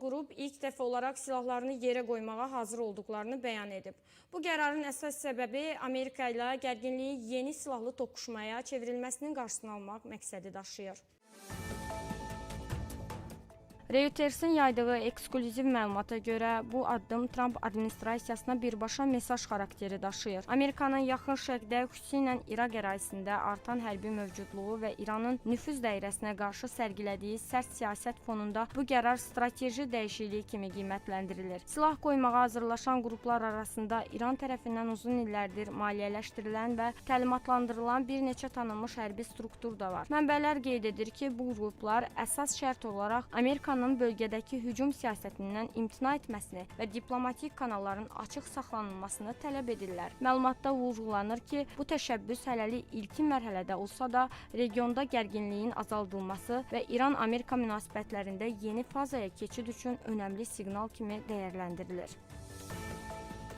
Qrup ilk dəfə olaraq silahlarını yerə qoymağa hazır olduqlarını bəyan edib. Bu qərarın əsas səbəbi Amerika ilə gərginliyin yeni silahlı toqquşmaya çevrilməsinin qarşısını almaq məqsədi daşıyır. Reuters'in yaydığı eksklüziv məlumata görə bu addım Trump administrasiyasına birbaşa mesaj xarakteri daşıyır. Amerikanın yaxın şərqdə, xüsusilə İraq ərazisində artan hərbi mövcudluğu və İranın nüfuz dairəsinə qarşı sərgilədiyi sərt siyasət fonunda bu qərar strateji dəyişikliyi kimi qiymətləndirilir. Silah qoymağa hazırlaşan qruplar arasında İran tərəfindən uzun illərdir maliyyələşdirilən və təlimatlandırılan bir neçə tanınmış hərbi struktur da var. Mənbələr qeyd edir ki, bu qruplar əsas şərt olaraq Amerikanın bölgədəki hücum siyasətindən imtina etməsini və diplomatik kanalların açıq saxlanılmasını tələb edirlər. Məlumatda vurğulanır ki, bu təşəbbüs hələlik ilkin mərhələdə olsa da, regionda gərginliyin azaldılması və İran-Amerika münasibətlərində yeni fazaya keçid üçün önəmli siqnal kimi dəyərləndirilir.